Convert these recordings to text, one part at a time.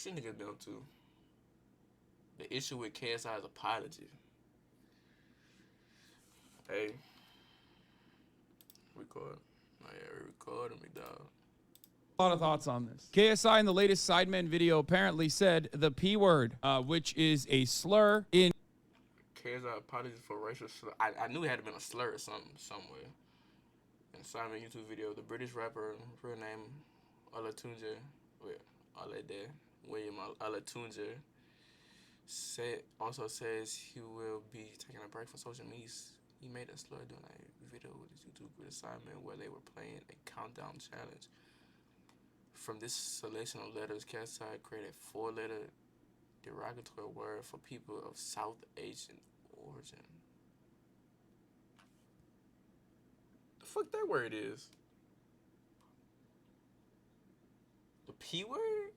Shit niggas dumb too. The issue with KSI's apology. Hey. Record. Oh yeah, we recording me, dog. A lot of thoughts on this. KSI in the latest Sidemen video apparently said the P word, which is a slur in... KSI apology for racial slur. I knew it had to been a slur or something, somewhere. In Simon YouTube video, the British rapper, real name, Olatunji, William Olatunji, also says he will be taking a break from social media. He made a slur during a video with his YouTube assignment where they were playing a countdown challenge. From this selection of letters, KSI created a 4-letter derogatory word for people of South Asian origin. The fuck that word is? The P word?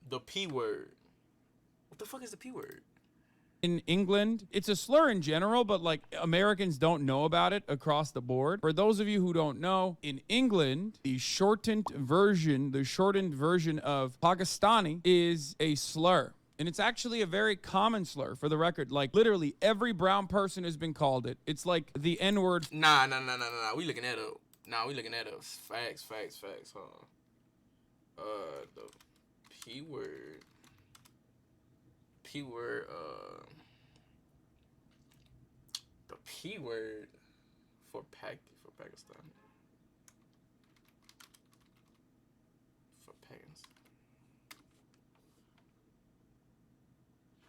The P word. What the fuck is the P word? In England, it's a slur in general, but like Americans don't know about it across the board. For those of you who don't know, in England, the shortened version of Pakistani is a slur. And it's actually a very common slur, for the record. Like, literally, every brown person has been called it. It's like the N-word. Nah. We looking that up. Facts. Hold on. The P word. The P word for Pakistan. For pagans.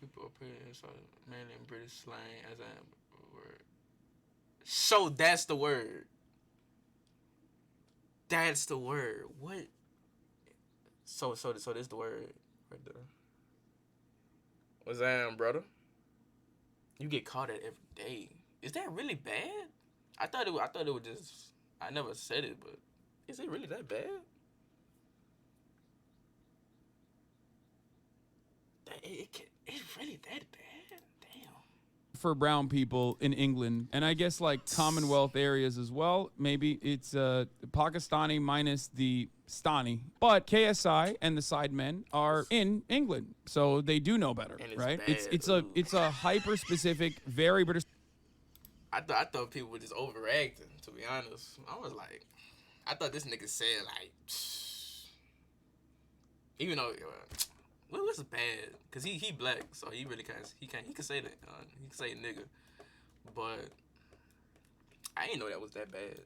People appear inside mainly in British slang as a word. So that's the word. That's the word. What? So this the word right there. What's that, brother? You get caught at every day. Is that really bad? I thought it was just. I never said it, but is it really that bad? It's really that bad? Damn. For brown people in England, and I guess like Commonwealth areas as well. Maybe it's Pakistani minus the Stani, but KSI and the Sidemen are in England, so they do know better, right? Bad. It's a hyper specific, very British. I thought people were just overreacting. To be honest, I was like, I thought this nigga said like, even though well, what's bad? Cause he black, so he really can't. He can say that. He can say nigga, but I didn't know that was that bad.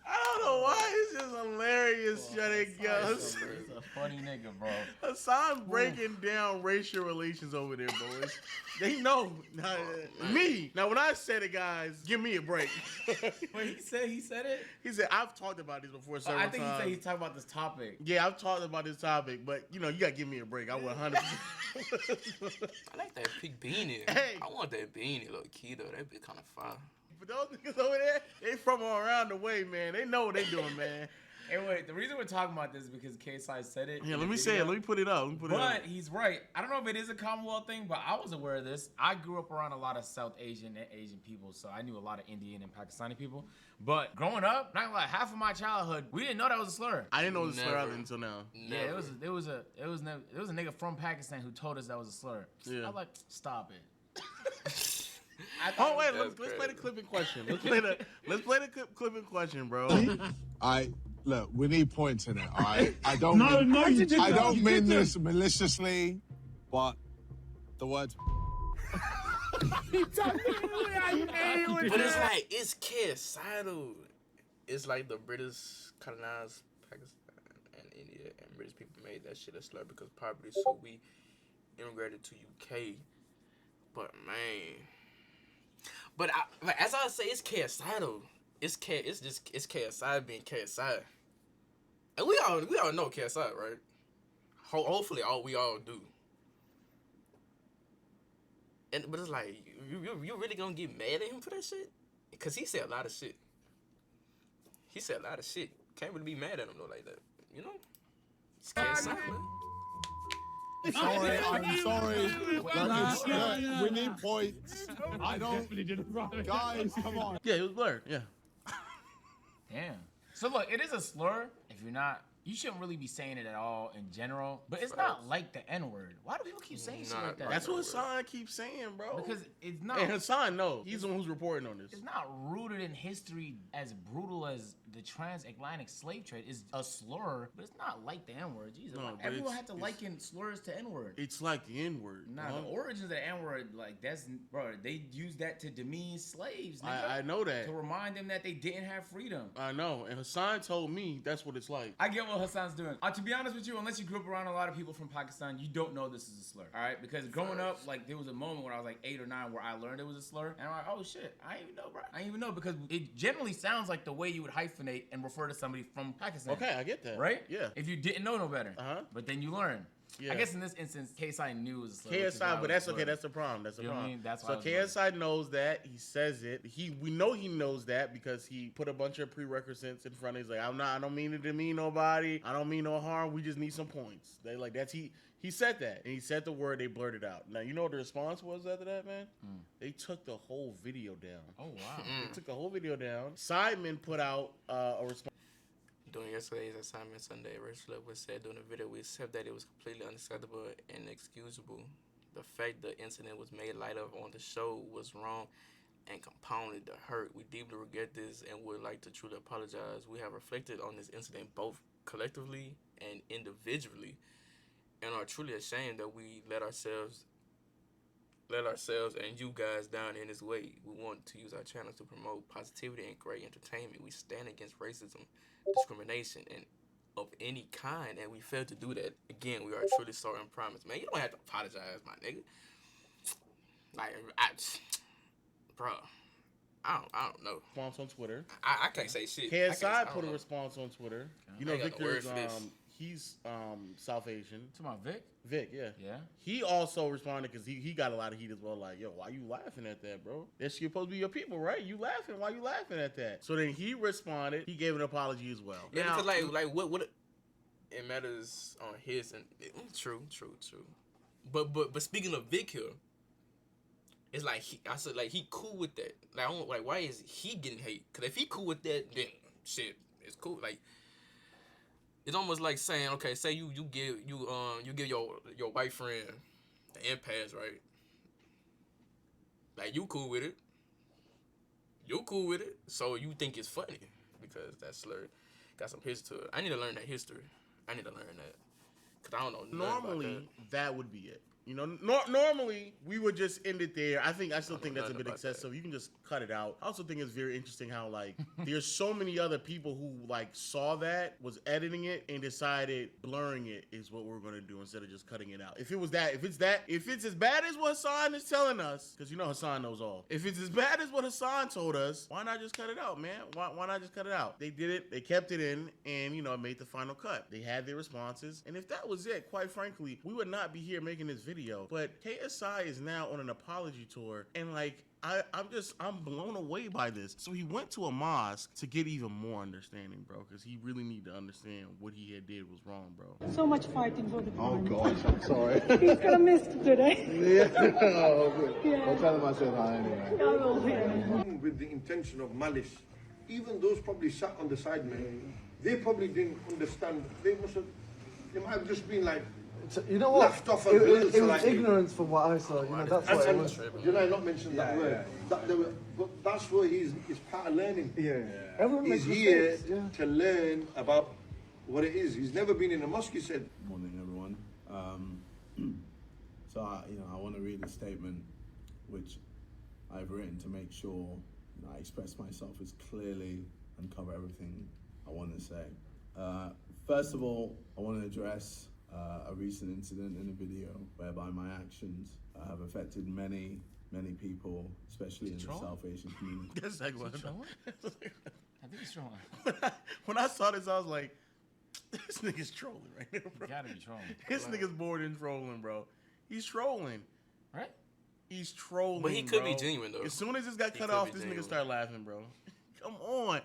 I don't know why it's just hilarious, shutting guns. He's a funny nigga, bro. Hassan breaking down racial relations over there, boys. They know. Me. Now, when I said it, guys, give me a break. Wait, he said it? He said, I've talked about this before several times. I think he said he's talking about this topic. Yeah, I've talked about this topic, but, you know, you got to give me a break. I would 100%. I like that pink beanie. Hey. I want that beanie, low key though. That'd be kind of fire. But those niggas over there, they from around the way, man. They know what they doing, man. Hey, wait, the reason we're talking about this is because KSI said it. Yeah, let me say it. Let me put it up. But he's right. I don't know if it is a Commonwealth thing, but I was aware of this. I grew up around a lot of South Asian and Asian people, so I knew a lot of Indian and Pakistani people. But growing up, not like half of my childhood, we didn't know that was a slur. I didn't know it was a slur until now. Yeah, it was a nigga from Pakistan who told us that was a slur. Yeah. I was like, stop it. Oh wait, let's play the clip in question. Let's play the clip in question, bro. Look, we need points in it, all right? I don't mean this maliciously, but the words. But it's like, it's KSI though. It's like the British colonized Pakistan and India, and British people made that shit a slur because poverty, so we immigrated to UK. But man, as I say, it's KSI though. It's KSI being KSI, and we all know KSI, right? Hopefully, we all do. But it's like, you really gonna get mad at him for that shit? Because he said a lot of shit. Can't really be mad at him though like that, you know? It's KSI, man. I'm sorry. We need points. I don't. Guys, come on. Yeah, it was blurred. Yeah. Damn. So look, it is a slur. If you're not, you shouldn't really be saying it at all in general. But it's not like the N-word. Why do people keep saying shit like that? That's what Hassan keeps saying, bro. Because it's not. And Hassan knows. He's the one who's reporting on this. It's not rooted in history as brutal as the transatlantic slave trade. It's a slur, but it's not like the N-word. Jesus, No, but everyone it's- had to liken slurs to N-word. It's like the N-word. Nah, the origins of the N-word, like that's, bro, they used that to demean slaves, nigga. I know that. To remind them that they didn't have freedom. I know. And Hassan told me that's what it's like. I get what Hassan's doing. To be honest with you, unless you grew up around a lot of people from Pakistan, you don't know this is a slur. All right? Because growing up, like, there was a moment when I was like 8 or 9 where I learned it was a slur. And I'm like, oh shit, I didn't even know, bro. I didn't even know because it generally sounds like the way you would hyphenate and refer to somebody from Pakistan. Okay, I get that. Right? Yeah. If you didn't know no better. Uh-huh. But then you learn. Yeah. I guess in this instance, KSI knew it was a slur. which is why KSI, it but was that's a okay. slur. That's the problem. That's the You know what I problem. mean? That's why So I was KSI knows that. He says it. We know he knows that because he put a bunch of prerequisites in front of. He's like, I don't mean it to mean nobody. I don't mean no harm. We just need some points. They like that's he said that and he said the word. They blurted out. Now you know what the response was after that, man. They took the whole video down. Oh, wow. They took the whole video down. Simon put out a response. During yesterday's assignment Sunday, Rachel was said during the video, we accept that it was completely unacceptable and inexcusable. The fact the incident was made light of on the show was wrong and compounded the hurt. We deeply regret this and would like to truly apologize. We have reflected on this incident both collectively and individually and are truly ashamed that we let ourselves and you guys down in this way. We want to use our channels to promote positivity and great entertainment. We stand against racism, discrimination, and of any kind, and we failed to do that. Again, we are truly sorry and promise. Man, you don't have to apologize, my nigga. Like, bro, I don't know. Response on Twitter. I can't say shit. I can't say- I KSI don't put a know. response on Twitter. You I know, ain't got no Victor's words for this. he's South Asian. Talking about Vic? Vic, yeah. Yeah. He also responded because he got a lot of heat as well. Like, yo, why you laughing at that, bro? That's supposed to be your people, right? You laughing? Why you laughing at that? So then he responded. He gave an apology as well. Yeah, Now, because like what it matters on his and true. But speaking of Vic here, it's like I said like he cool with that. Like I don't, like why is he getting hate? Because if he cool with that, then shit, it's cool. Like it's almost like saying, okay, say you give your white friend an impasse, right? Like you cool with it. You cool with it, so you think it's funny because that slur got some history to it. I need to learn that history. I need to learn that because I don't know. Nothing normally about that would be it. You know, normally we would just end it there. I still think that's a nothing bit about that. excessive. You can just cut it out. I also think it's very interesting how like there's so many other people who like saw that, was editing it, and decided blurring it is what we're gonna do instead of just cutting it out. If it's as bad as what Hassan is telling us, because you know Hassan knows all. If it's as bad as what Hassan told us, why not just cut it out, man? Why not just cut it out? They did it. They kept it in, and you know, it made the final cut. They had their responses, and if that was it, quite frankly, we would not be here making this video. But KSI is now on an apology tour, and like I'm blown away by this. So he went to a mosque to get even more understanding, bro, because he really need to understand what he had did was wrong, bro. So much fighting for the Oh climate. gosh, I'm sorry. He's gonna miss it today. Yeah. Oh, good. Yeah. I'll tell him I said hi anyway. I will, yeah. With the intention of malice, even those probably sat on the side, man, they probably didn't understand. They might have just been like, You know what? laughed off a It little was slightly. ignorance from what I saw. You know, that's what it and, was. did I not mention that word? But that's what he's part of learning. Yeah. Everyone He's makes here mistakes. Yeah. to learn about what it is. He's never been in a mosque, he said. Morning, everyone. So I want to read a statement which I've written to make sure I express myself as clearly and cover everything I want to say. First of all, I want to address a recent incident in a video whereby my actions have affected many people, especially in the South Asian community. That's like what. I think he's trolling. When I saw this, I was like, this nigga's trolling right now, bro. You gotta be trolling. This nigga's bored and trolling, bro. He's trolling. Right? He's trolling. But he could be bro. genuine, though. As soon as this got He cut could off, be this genuine. nigga started laughing, bro. Come on.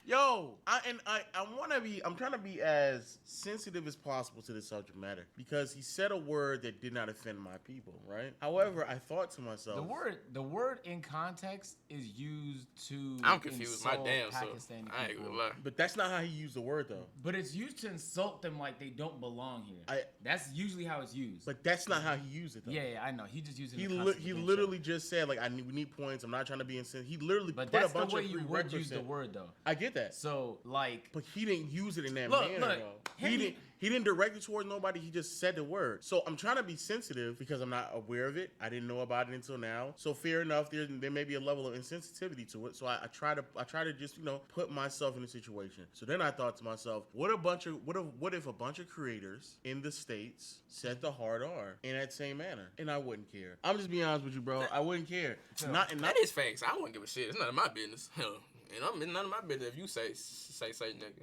Yo, I'm trying to be as sensitive as possible to this subject matter because he said a word that did not offend my people, right? However, I thought to myself, the word in context is used to I'm confused. My insult damn self. Pakistani I ain't people. gonna lie. but that's not how he used the word though. But it's used to insult them like they don't belong here. That's usually how it's used. But that's not how he used it though. Yeah, I know. He just used it. He literally just said like we need points. I'm not trying to be insensitive. He literally But put that's a bunch the way of you would prerequisites. use the word though. I get that. So like, But he didn't use it in that Look, manner, look, though. He didn't direct it towards nobody. He just said the word. So I'm trying to be sensitive because I'm not aware of it. I didn't know about it until now. So fair enough, there may be a level of insensitivity to it. So I try to just put myself in the situation. So then I thought to myself, what if a bunch of creators in the States said the hard R in that same manner, and I wouldn't care. I'm just being honest with you, bro. I wouldn't care. That is facts. I wouldn't give a shit. It's none of my business. Hell, and it's none of my business if you say nigga.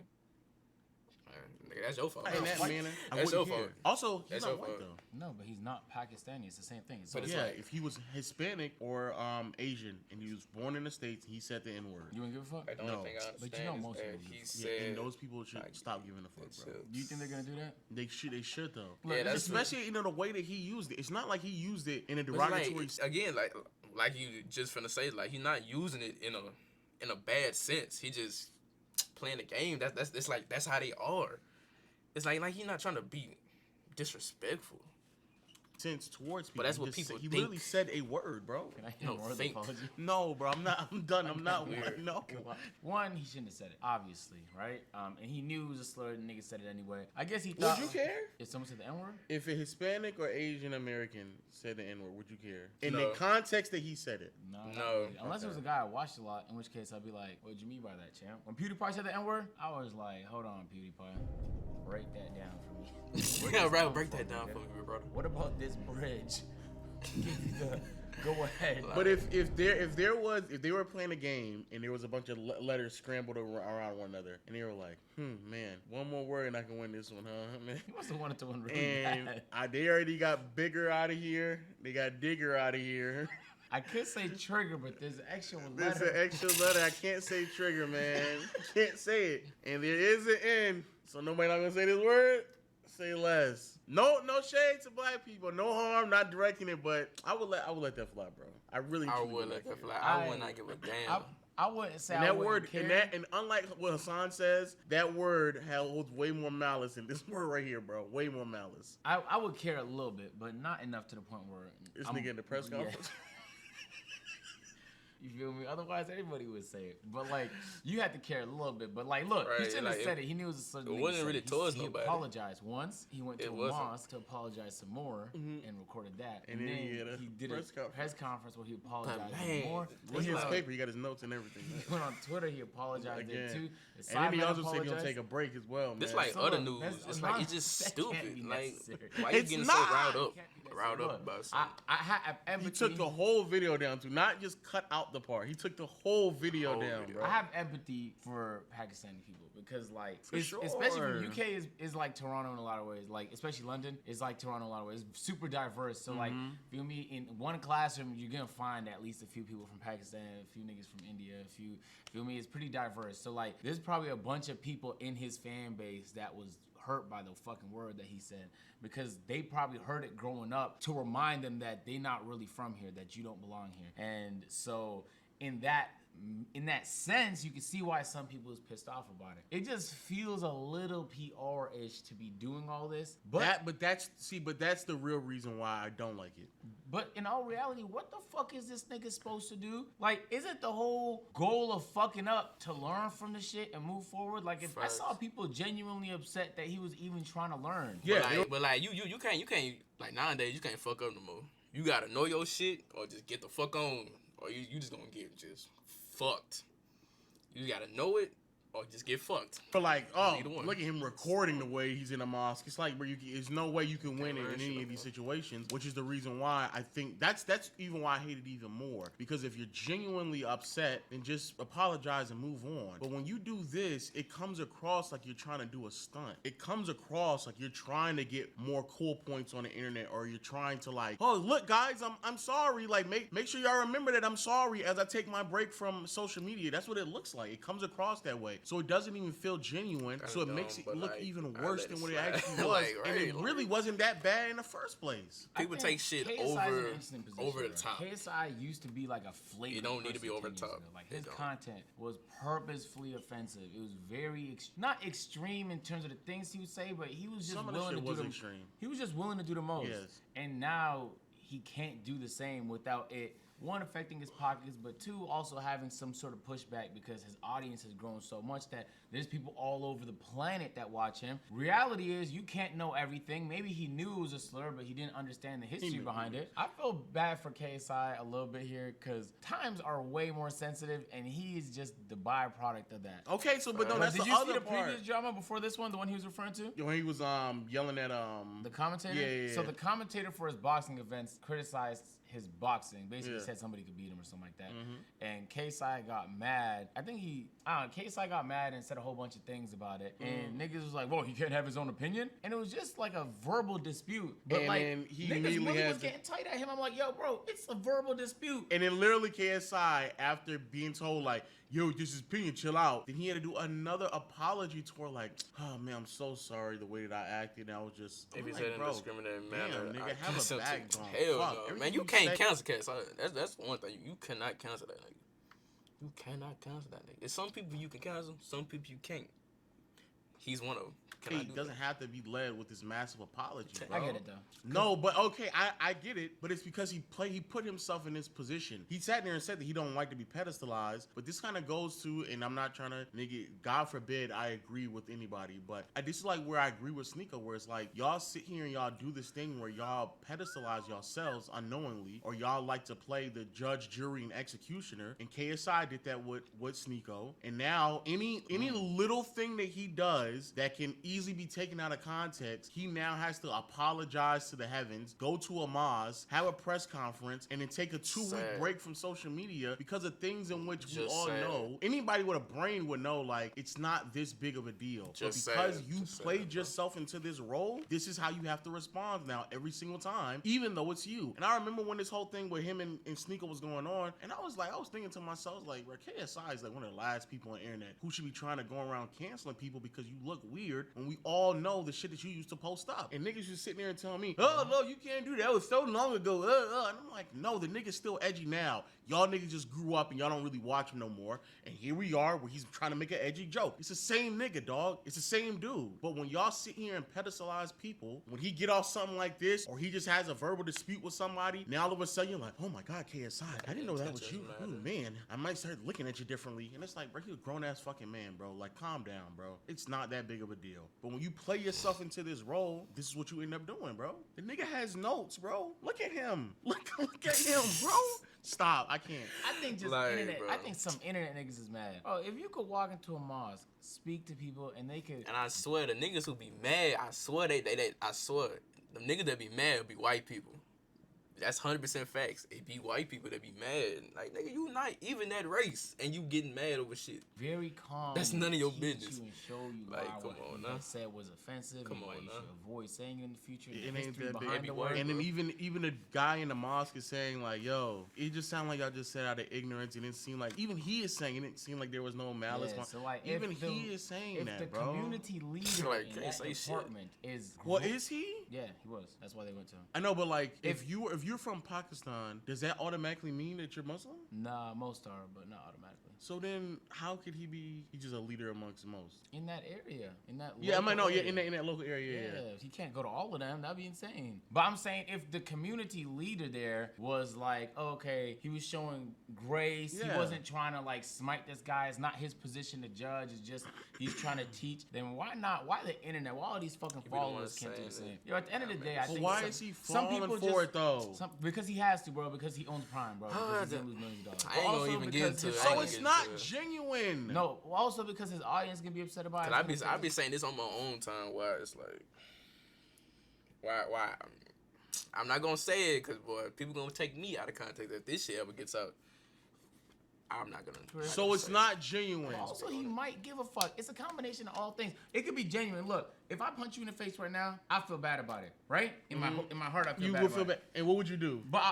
Nigga, that's your fault. In that manner, I That's wouldn't your care. fault. Also, he's That's not your white fault. though. no, but he's not Pakistani. It's the same thing. So But it's Yeah, like- if he was Hispanic or Asian and he was born in the States, he said the N word. you wouldn't give a fuck. Like, the only No. thing I But understand you know is most of that them he do. said, Yeah, and those people should like, stop giving a fuck, bro. Do you think they're gonna do that? They should though. Yeah, that's Especially the way that he used it. It's not like he used it in a But it's derogatory. again, like you just finna say, like he's not using it in a bad sense. He just playing the game. That's how they are. It's like he's not trying to be disrespectful. sense towards people. But that's what He just people said- He think. literally said a word, bro. Can I hear No, more of the think. apology? No, bro. I'm not. I'm done. I'm not. weird. No. One, he shouldn't have said it, obviously, right? And he knew it was a slur. The nigga said it anyway. I guess he thought. Would you care If someone said the N word? if a Hispanic or Asian American said the N word? Would you care in No. the context that he said it? No. not No. really. Unless it was a guy I watched a lot, in which case I'd be like, "What'd you mean by that, champ?" When PewDiePie said the N word, I was like, "Hold on, PewDiePie, break that down for me." Yeah, right. Break that down for me, brother. What about this bridge? Go ahead. But if they were playing a game and there was a bunch of letters scrambled around one another and they were like, man, one more word and I can win this one, huh, man? He must have wanted to win really And bad. they already got bigger out of here. They got digger out of here. I could say trigger, but there's an extra There's letter. an extra letter. I can't say trigger, man. Can't say it. And there is an N. So nobody not gonna say this word. Say less. No shade to black people. No harm. Not directing it, but I would let that fly, bro. I really. I truly would let that care. fly. I would not give a damn. I wouldn't say And I that wouldn't word, care. and unlike what Hassan says, that word holds way more malice than this word right here, bro. Way more malice. I would care a little bit, but not enough to the point where This I'm- nigga in the press yeah. conference. You feel me? Otherwise, everybody would say it. But like, you had to care a little bit. But like, look, he Right, shouldn't like, have said it. He knew it was a certain. it wasn't really towards He nobody. apologized once. He went to It a wasn't. mosque to apologize some more and recorded that. And then he had a he did press a conference. press conference where he apologized man, more. What's Then his he paper? He got his notes and everything. He went on Twitter. He apologized there Again. too. The And then he sideman also said he'll apologized. take a break as well, man. This like So other look, news. that's It's not- like it's just that can't stupid. be Like necessary. why you It's getting not. so riled up? Can't be necessary. Riled up Look, about I something. have empathy. He took the whole video down to not just cut out the part. He took the whole video Whole down, video. bro. I have empathy for Pakistani people because, like, For especially sure. from UK is like Toronto in a lot of ways. Like, especially London is like Toronto in a lot of ways. It's super diverse. So, like, feel me? In one classroom, you're gonna find at least a few people from Pakistan, a few niggas from India, a few. Feel me? It's pretty diverse. So, like, there's probably a bunch of people in his fan base that was hurt by the fucking word that he said because they probably heard it growing up to remind them that they're not really from here, that you don't belong here. And so in that sense, you can see why some people is pissed off about it. It just feels a little PR-ish to be doing all this. But that's the real reason why I don't like it. But in all reality, what the fuck is this nigga supposed to do? Like, isn't the whole goal of fucking up to learn from the shit and move forward? Like, if I saw people genuinely upset that he was even trying to learn. Yeah, But like you can't like nowadays you can't fuck up no more. You gotta know your shit or just get the fuck on, or you just gonna get just fucked. You gotta know it or just get fucked. But like, Either one. look at him recording the way he's in a mosque. It's like, there's no way you can win it in any of these situations, which is the reason why I think that's even why I hate it even more. Because if you're genuinely upset, then just apologize and move on. But when you do this, it comes across like you're trying to do a stunt. It comes across like you're trying to get more cool points on the internet, or you're trying to like, oh look guys, I'm sorry. Like make sure y'all remember that I'm sorry as I take my break from social media. That's what it looks like. It comes across that way. so it doesn't even feel genuine. Kinda so it dumb, makes it but, look like, even I worse let than it what it slide. actually was, Like, and it right, really wasn't that bad in the first place. People I take think shit KSI is in over an interesting position, over the bro. top. KSI used to be like a flagrant. It don't need to be person over the 10 years top. ago. Like It his don't. content was purposefully offensive. It was very not extreme in terms of the things he would say, but he was just Some of the willing to shit do was the. extreme. He was just willing to do the most. Yes. And now he can't do the same without it. One, affecting his pockets, but two, also having some sort of pushback because his audience has grown so much that there's people all over the planet that watch him. Reality is, you can't know everything. Maybe he knew it was a slur, but he didn't understand the history behind it. I feel bad for KSI a little bit here because times are way more sensitive, and he is just the byproduct of that. Okay, so but no, But that's did the you see other the part. previous drama before this one, the one he was referring to? When he was yelling at The commentator? Yeah. So the commentator for his boxing events criticized his boxing. Basically Yeah. said somebody could beat him or something like that. And KSI got mad. I don't know, KSI got mad and said a whole bunch of things about it. And niggas was like, well, he can't have his own opinion. And it was just like a verbal dispute. But And like, then he niggas immediately really has was the- getting tight at him. I'm like, yo, bro, it's a verbal dispute. And then literally KSI, after being told like, yo, this is opinion, chill out, then he had to do another apology tour like, oh man, I'm so sorry the way that I acted. And I was just, If I'm he like, said in a bro, discriminating damn, manner, nigga, I have guess a so too. backbone. Hell Fuck, no, everything man. You you can't say- cancel KSI. That's one thing. You cannot cancel that nigga. You cannot cancel that nigga. There's some people you can cancel, some people you can't. He's one of them. Can I He do doesn't have to be led with this massive apology, bro. I get it, though. No, but okay, I get it, but it's because he put himself in this position. He sat there and said that he don't like to be pedestalized, but this kind of goes to, and I'm not trying to, nigga, God forbid I agree with anybody, but this is like where I agree with Sneeko, where it's like, y'all sit here and y'all do this thing where y'all pedestalize yourselves unknowingly, or y'all like to play the judge, jury, and executioner, and KSI did that with Sneeko, and now any little thing that he does that can easily be taken out of context, he now has to apologize to the heavens, go to a mosque, have a press conference, and then take a 2-week Sad. break from social media because of things in which we Just all sad. know. Anybody with a brain would know, like, it's not this big of a deal. Just but because sad. you Just sad, played bro. yourself into this role, this is how you have to respond now every single time, even though it's you. And I remember when this whole thing with him and Sneeko was going on, and I was thinking to myself, like, bro, KSI is like one of the last people on the internet who should be trying to go around canceling people because you look weird when we all know the shit that you used to post up. And niggas just sitting there and telling me, oh, no, you can't do that. It was so long ago. And I'm like, no, the nigga's still edgy now. Y'all niggas just grew up and y'all don't really watch him no more. And here we are where he's trying to make an edgy joke. It's the same nigga, dog. It's the same dude. But when y'all sit here and pedestalize people, when he get off something like this, or he just has a verbal dispute with somebody, now all of a sudden you're like, oh my God, KSI, I didn't know that was you. Ooh, man, I might start looking at you differently. And it's like, bro, you're a grown ass fucking man, bro. Like, calm down, bro. It's not that big of a deal. But when you play yourself into this role, this is what you end up doing, bro. The nigga has notes, bro. Look at him. Look at him, bro. Stop. I can't. I think just Like, internet. bro. I think some internet niggas is mad. Oh, if you could walk into a mosque, speak to people, and they could. And I swear, the niggas who be mad, I swear I swear, the niggas that be mad be white people. That's 100% facts. It be white people that be mad. Like, nigga, you not even that race, and you getting mad over shit. Very calm. That's none of your teach business. You and show you Like, why come what on you now. said was offensive. Come and why on you now. should avoid saying it in the future. It The ain't history that big. behind the Every word. word. And then even a guy in the mosque is saying like, yo, it just sounded like y'all just said out of ignorance. It didn't seem like, even he is saying it didn't seem like there was no malice. Yeah, going- so like, even if the- he is saying if that, the bro. community leader Like, in can't that say shit. department is Well, is he? yeah, he was. That's why they went to him. I know, but like, if you're from Pakistan, does that automatically mean that you're Muslim? Nah, most are, but not automatically. So then, how could he be? He's just a leader amongst most. In that area, in that Yeah, I might know. local Yeah, area. in that local area. Yeah, Yeah. he can't go to all of them. That'd be insane. But I'm saying if the community leader there was like, okay, he was showing grace. Yeah. He wasn't trying to like smite this guy. It's not his position to judge. It's just he's trying to teach. Then why not? Why the internet? Why all these fucking be the one followers can't do the saying same? it. Yo, at the end of the day, I But think why some, is he some falling people for just, it though? because he has to, bro. Because he owns Prime, bro. Because he's gonna lose millions of dollars. I ain't gonna Also even get because into his it. I So ain't it's get not into it. genuine. No, also because his audience can be upset about it. Cause I be saying this on my own time. Why it's like, why? I'm not gonna say it, cause boy, people gonna take me out of context if this shit ever gets out. I'm not gonna. So it's not genuine. Also, he might give a fuck. It's a combination of all things. It could be genuine. Look, if I punch you in the face right now, I feel bad about it, right? In my heart, I feel You bad. would about feel bad. it. And what would you do? But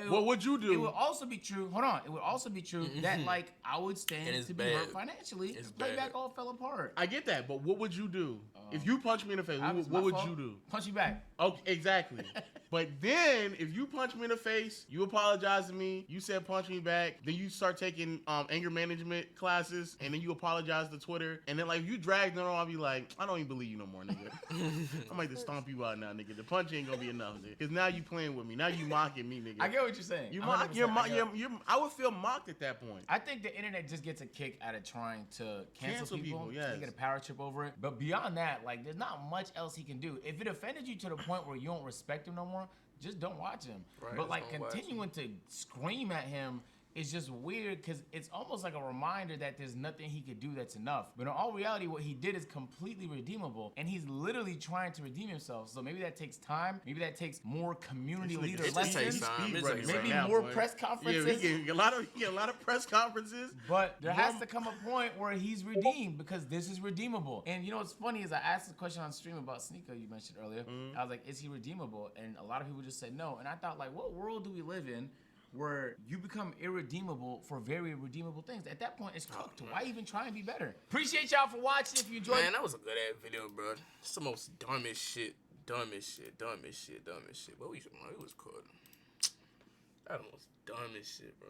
What would you do? It would also be true. Hold on. It would also be true that like I would stand And it's to be bad. hurt financially. It's if Playback bad. all fell apart. I get that, but what would you do? If you punch me in the face, It's what my would fault. you do? Punch you back. Okay, exactly. But then, if you punch me in the face, you apologize to me, you said punch me back, then you start taking anger management classes, and then you apologize to Twitter, and then like if you drag them on, I'll be like, I don't even believe you no more, nigga. I might just stomp you out now, nigga. The punch ain't gonna be enough, nigga. Because now you playing with me. Now you mocking me, nigga. I get what you're saying. You 100%, mock. I get it. I would feel mocked at that point. I think the internet just gets a kick out of trying to cancel people. yes. They get a power trip over it. But beyond that, like, there's not much else he can do. If it offended you to the point where you don't respect him no more, just don't watch him. Right, but like don't watch continuing to scream at him is just weird because it's almost like a reminder that there's nothing he could do that's enough. But in all reality, what he did is completely redeemable, and he's literally trying to redeem himself. So maybe that takes time. Maybe that takes more community leader It just takes lessons. time. It Speed takes running Maybe right now, more boy. press Yeah, conferences. he get a lot of press conferences. But there has to come a point where he's redeemed because this is redeemable. And you know what's funny is I asked the question on stream about Sneeko you mentioned earlier. I was like, is he redeemable? And a lot of people just said no. And I thought, like, what world do we live in where you become irredeemable for very redeemable things? At that point, it's cooked. Why even try and be better? Appreciate y'all for watching. If you enjoyed Man, that was a good ass video, bro. It's the most dumbest shit. Dumbest shit. But it was cool. That was the most dumbest shit, bro.